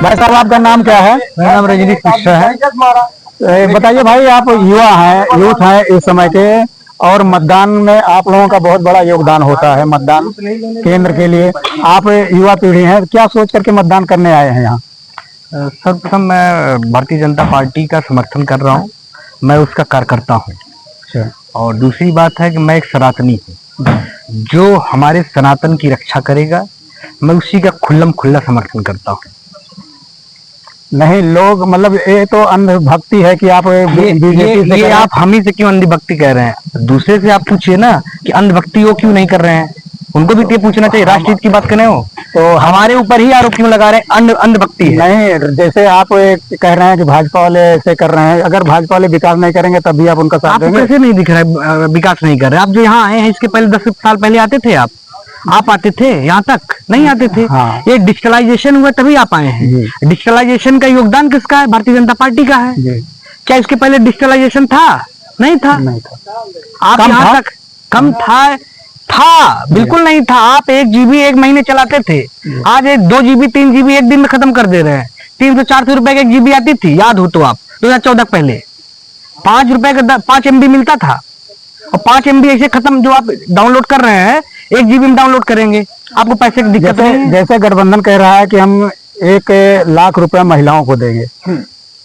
भाई साहब आपका नाम क्या है? मेरा नाम रजनीश मिश्रा है। बताइए भाई, आप युवा हैं, यूथ हैं इस समय के, और मतदान में आप लोगों का बहुत बड़ा योगदान होता है मतदान केंद्र के लिए। आप युवा पीढ़ी हैं, क्या सोच करके मतदान करने आए हैं यहाँ? सर्वप्रथम मैं भारतीय जनता पार्टी का समर्थन कर रहा हूँ, मैं उसका कार्यकर्ता हूँ। अच्छा। और दूसरी बात है कि मैं एक सनातनी हूँ, जो हमारे सनातन की रक्षा करेगा, मैं उसी का खुल्लम खुल्ला समर्थन करता हूँ। नहीं, लोग मतलब ये तो अंधभक्ति है कि आप बीजेपी से ये आप हम ही से क्यों अंधभक्ति कह रहे हैं? दूसरे से आप पूछिए ना कि अंधभक्ति वो क्यों नहीं कर रहे हैं, उनको भी ये पूछना चाहिए। राष्ट्रहित की बात करें हो तो हमारे ऊपर ही आरोप क्यों लगा रहे हैं अंधभक्ति है? नहीं, जैसे आप कह रहे हैं कि भाजपा वाले ऐसे कर रहे हैं, अगर भाजपा वाले विकास नहीं करेंगे तब भी आप उनका साथ देंगे? कैसे नहीं दिख रहा है विकास नहीं कर रहे? आप जो यहाँ आए हैं, इसके पहले 10 साल पहले आते थे आप आते थे यहाँ तक? नहीं आते थे। हाँ। ये डिजिटलाइजेशन हुआ तभी आप आए हैं। डिजिटलाइजेशन का योगदान किसका है? भारतीय जनता पार्टी का है। क्या इसके पहले डिजिटलाइजेशन था? नहीं था। आप यहाँ तक कम था बिल्कुल नहीं था। आप 1 GB 1 महीने चलाते थे, आज 2 GB 3 GB एक दिन में खत्म कर दे रहे हैं। 300-400 रुपए की 1 GB आती थी, याद हो तो आप 2014 पहले 5 रुपए का 5 MB मिलता था, और 5 MB ऐसे खत्म। जो आप डाउनलोड कर रहे हैं 1 GB में डाउनलोड करेंगे, आपको पैसे की दिक्कत नहीं है। जैसे गठबंधन कह रहा है कि हम 1 लाख रुपया महिलाओं को देंगे,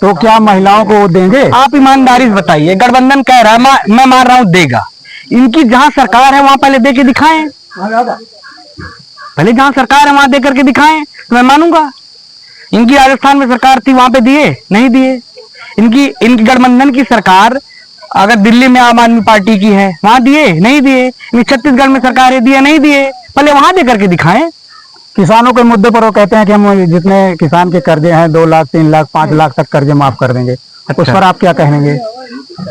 तो क्या महिलाओं को देंगे? आप ईमानदारी से बताइए। गठबंधन कह रहा है, मैं मान रहा हूं देगा। इनकी जहां सरकार है वहां पहले दे के दिखाएं, पहले जहां सरकार है वहां दे करके दिखाएं तो मैं मानूंगा। इनकी राजस्थान में सरकार थी, वहां पे दिए नहीं दिए। इनकी गठबंधन की सरकार अगर दिल्ली में आम आदमी पार्टी की है, वहां दिए नहीं दिए। छत्तीसगढ़ में सरकार है, दिए नहीं दिए, पहले वहां दे करके दिखाएं। किसानों के मुद्दे पर वो कहते हैं कि हम जितने किसान के कर्जे हैं 2 लाख 3 लाख 5 लाख तक कर्जे माफ कर देंगे। अच्छा। उस पर आप क्या कहेंगे?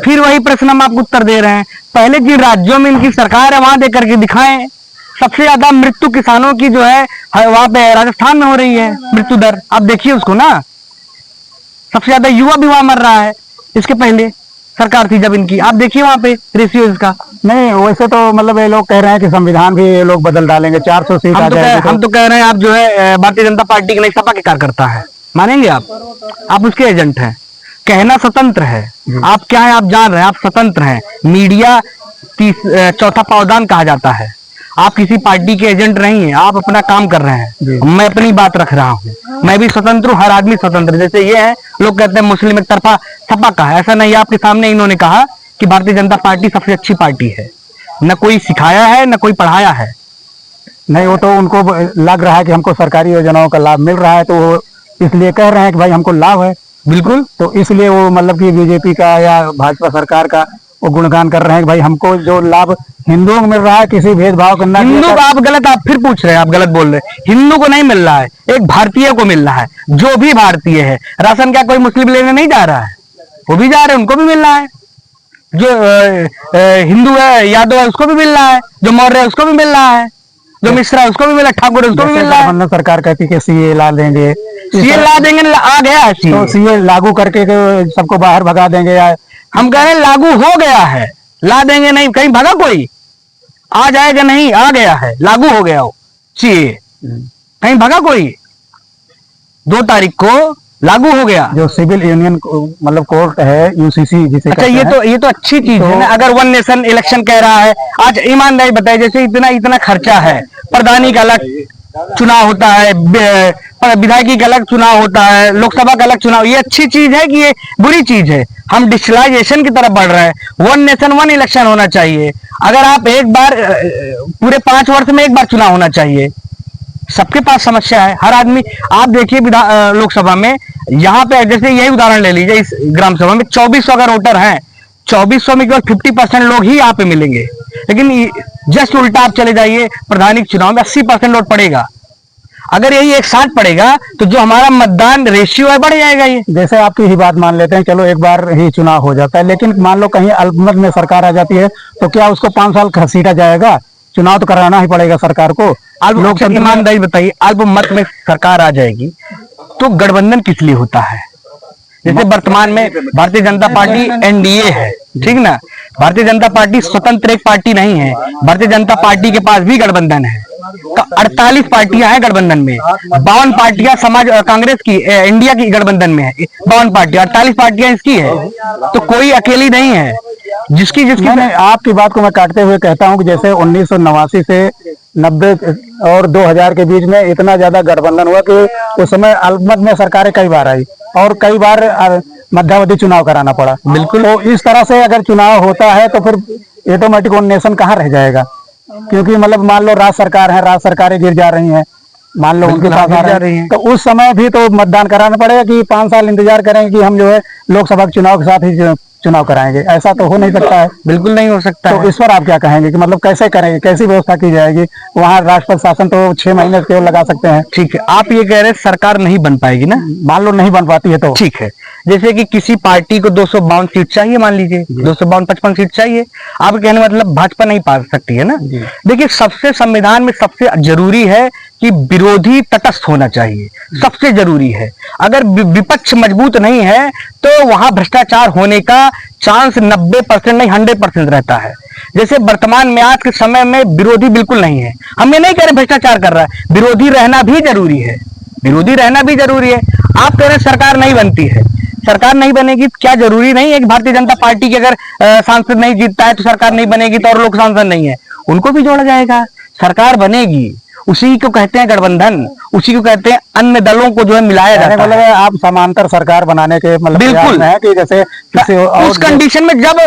फिर वही प्रश्न हम आपको उत्तर दे रहे हैं। पहले जिन राज्यों में इनकी सरकार है वहां दे करके दिखाएं। सबसे ज्यादा मृत्यु किसानों की जो है वहां पे राजस्थान में हो रही है, मृत्यु दर आप देखिए उसको ना। सबसे ज्यादा युवा भी वहां मर रहा है। इसके पहले सरकार थी जब इनकी, आप देखिए वहां पे रेशियो इसका। नहीं, वैसे तो मतलब ये लोग कह रहे हैं कि संविधान भी ये लोग बदल डालेंगे, 400 सीट आ जाएगी। हम तो कह रहे हैं आप जो है भारतीय जनता पार्टी के नहीं, सपा के कार्यकर्ता है, मानेंगे आप उसके एजेंट हैं। कहना स्वतंत्र है, आप क्या है आप जान रहे हैं, आप स्वतंत्र हैं। मीडिया चौथा पावदान कहा जाता है। आप किसी पार्टी के एजेंट नहीं है, आप अपना काम कर रहे हैं। मैं अपनी बात रख रहा हूँ, मैं भी स्वतंत्र हूँ, हर आदमी स्वतंत्र। जैसे ये है, लोग कहते हैं मुस्लिम एक तरफा सपा का है, ऐसा नहीं। आपके सामने इन्होंने कहा कि भारतीय जनता पार्टी सबसे अच्छी पार्टी है। न कोई सिखाया है न कोई पढ़ाया है। नहीं, वो तो उनको लग रहा है कि हमको सरकारी योजनाओं का लाभ मिल रहा है, तो वो इसलिए कह रहे हैं कि भाई हमको लाभ है। बिल्कुल, तो इसलिए वो मतलब कि बीजेपी का या भाजपा सरकार का वो गुणगान कर रहे हैं कि भाई हमको जो लाभ हिंदुओं को मिल रहा है, किसी भेदभाव करना। हिंदू को आप गलत, आप फिर पूछ रहे हैं, आप गलत बोल रहे हैं। हिंदू को नहीं मिल रहा है, एक भारतीय को मिल रहा है, जो भी भारतीय है। राशन क्या कोई मुस्लिम लेने नहीं जा रहा है? वो भी जा रहे हैं, उनको भी मिल रहा है। जो हिंदू है, यादव है, उसको भी मिल रहा है। जो मौर्य है उसको भी मिल रहा है। जो मिश्रा है उसको भी मिल रहा है। ठाकुर है उसको भी मिल रहा है। सरकार कहती है सीए ला देंगे, सीए ला देंगे, आ गया है तो सीए लागू करके सबको बाहर भगा देंगे। या हम कह रहे हैं लागू हो गया है, ला देंगे नहीं। कहीं भगा कोई? आ जाएगा नहीं, आ गया है, लागू हो गया हो सीए। कहीं भगा कोई? 2 तारीख को लागू हो गया। जो सिविल यूनियन मतलब कोर्ट है, यूसीसी जिसे अच्छा, ये तो अच्छी चीज है ना। अगर 1 नेशन इलेक्शन कह रहा है, आज ईमानदारी बताइए, जैसे इतना खर्चा है, प्रधानी का अलग चुनाव होता है, विधायकी का अलग चुनाव होता है, लोकसभा का अलग चुनाव। ये अच्छी चीज है कि ये बुरी चीज है? हम डिजिटलाइजेशन की तरफ बढ़ रहे हैं। 1 नेशन 1 इलेक्शन होना चाहिए। अगर आप एक बार पूरे 5 वर्ष में एक बार चुनाव होना चाहिए। सबके पास समस्या है, हर आदमी। आप देखिए लोकसभा में, यहाँ पे जैसे यही उदाहरण ले लीजिए, इस ग्राम सभा में 2400 अगर वोटर हैं, 2400 में केवल 50% लोग ही यहाँ पे मिलेंगे। लेकिन जस्ट उल्टा आप चले जाइए, प्रधानी चुनाव में 80% वोट पड़ेगा। अगर यही एक साथ पड़ेगा तो जो हमारा मतदान रेशियो है बढ़ जाएगा। ये जैसे आपकी ही बात मान लेते हैं, चलो एक बार ही चुनाव हो जाता है, लेकिन मान लो कहीं अल्पमत में सरकार आ जाती है, तो क्या उसको 5 साल घसीटा जाएगा? चुनाव तो कराना ही पड़ेगा सरकार को। लोग ईमानदारी बताइए, अल्पमत में सरकार आ जाएगी तो गठबंधन किस लिए होता है? जैसे वर्तमान में भारतीय जनता पार्टी एनडीए है, ठीक ना। भारतीय जनता पार्टी स्वतंत्र एक पार्टी नहीं है। भारतीय जनता पार्टी के पास भी गठबंधन है। 48 पार्टियां हैं गठबंधन में, 52 पार्टियां समाज कांग्रेस की इंडिया की गठबंधन में है, 52 पार्टियां, 48 पार्टियां इसकी है, तो कोई अकेली नहीं है। जिसकी मैंने आपकी बात को मैं काटते हुए कहता हूं कि जैसे 1989 से 90 और 2000 के बीच में इतना ज्यादा गठबंधन हुआ कि उस समय अल्पमत में सरकारें कई बार आई और कई बार मध्यावधि चुनाव कराना पड़ा। बिल्कुल। तो इस तरह से अगर चुनाव होता है तो फिर ऑटोमेटिक नेशन कहाँ रह जाएगा, क्योंकि मतलब मान लो राज्य सरकार है, राज्य सरकारें गिर जा रही हैं, मान लो उनके पास आ रही हैं, तो उस समय भी तो मतदान कराना पड़ेगा कि 5 साल इंतजार करेंगे कि हम जो है लोकसभा के चुनाव के साथ ही चुनाव कराएंगे, ऐसा तो हो नहीं सकता है। बिल्कुल नहीं हो सकता तो इस पर आप क्या कहेंगे कि मतलब कैसे करेंगे, कैसी व्यवस्था की जाएगी? वहाँ राष्ट्रपति शासन तो 6 महीने केवल लगा सकते हैं। ठीक है, आप ये कह रहे हैं सरकार नहीं बन पाएगी ना, मान लो नहीं बन पाती है तो ठीक है। जैसे कि किसी पार्टी को 252 सीट चाहिए, मान लीजिए 252-55 सीट चाहिए, आपके कहने मतलब भाजपा नहीं पा सकती है ना। देखिए, सबसे संविधान में सबसे जरूरी है कि विरोधी तटस्थ होना चाहिए, सबसे जरूरी है। अगर विपक्ष मजबूत नहीं है तो वहां भ्रष्टाचार होने का चांस 90% नहीं 100% रहता है। जैसे वर्तमान में आज के समय में विरोधी बिल्कुल नहीं है, हम ये नहीं कह रहे भ्रष्टाचार कर रहा है, विरोधी रहना भी जरूरी है, विरोधी रहना भी जरूरी है। आप कह रहे हैं सरकार नहीं बनती है, सरकार नहीं बनेगी, क्या जरूरी नहीं है कि भारतीय जनता पार्टी के अगर सांसद नहीं जीतता है तो सरकार नहीं बनेगी तो और लोग सांसद नहीं है, उनको भी जोड़ा जाएगा, सरकार बनेगी। उसी को कहते हैं गठबंधन, उसी को कहते हैं अन्य दलों को जो है मिलाया जाता है। मतलब आप समांतर सरकार बनाने के मतलब बिल्कुल है कि जैसे किसी उस कंडीशन में जब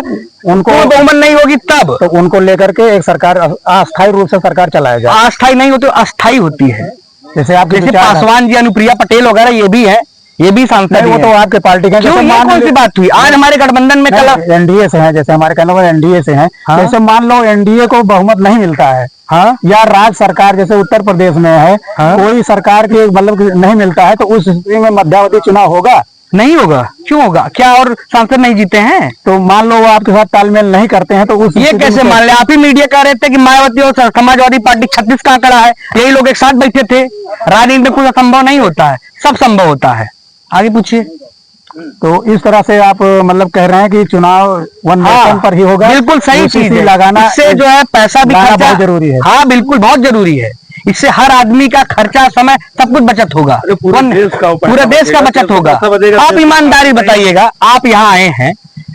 उनको बहुमत नहीं होगी तब तो उनको लेकर के एक सरकार अस्थायी रूप से सरकार चलाया जाए। अस्थायी नहीं होती, अस्थायी होती है। जैसे आप जैसे पासवान जी, अनुप्रिया पटेल वगैरह ये भी है, ये भी सांसद वो तो आपके पार्टी के। क्यों, ये कौन सी बात हुई? आज हमारे गठबंधन में कल एनडीए से है, जैसे हमारे कहने वाले एनडीए से हैं। जैसे मान लो एनडीए को बहुमत नहीं मिलता है, हाँ, या राज्य सरकार जैसे उत्तर प्रदेश में है, कोई सरकार की मतलब नहीं मिलता है, तो उस स्थिति में मध्यावधि चुनाव होगा? नहीं होगा। क्यों होगा? क्या और सांसद नहीं जीते हैं? तो मान लो वो आपके साथ तालमेल नहीं करते हैं तो उस ये कैसे मान ले? आप ही मीडिया कह रहे थे कि मायावती और समाजवादी पार्टी 36 का आंकड़ा है, यही लोग एक साथ बैठे थे। राजनीति में कुछ असंभव नहीं होता है, सब संभव होता है। आगे पूछिए। तो इस तरह से आप मतलब कह रहे हैं कि चुनाव वन नेशन पर ही होगा? बिल्कुल सही चीज है, लगाना, इससे जो है पैसा भी बहुत जरूरी है। हाँ बिल्कुल बहुत जरूरी है, इससे हर आदमी का खर्चा, समय, सब कुछ बचत होगा, पूरा देश का बचत होगा। आप ईमानदारी बताइएगा, आप यहाँ आए हैं,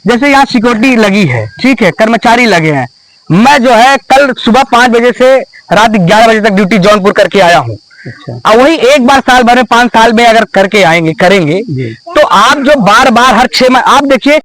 जैसे यहाँ सिक्योरिटी लगी है, ठीक है, कर्मचारी लगे हैं, मैं जो है कल सुबह 5 बजे से रात 11 बजे तक ड्यूटी जौनपुर करके आया हूँ। अब वही एक बार साल भर में 5 साल में अगर करके आएंगे करेंगे तो आप जो बार बार हर 6 महीने आप देखिए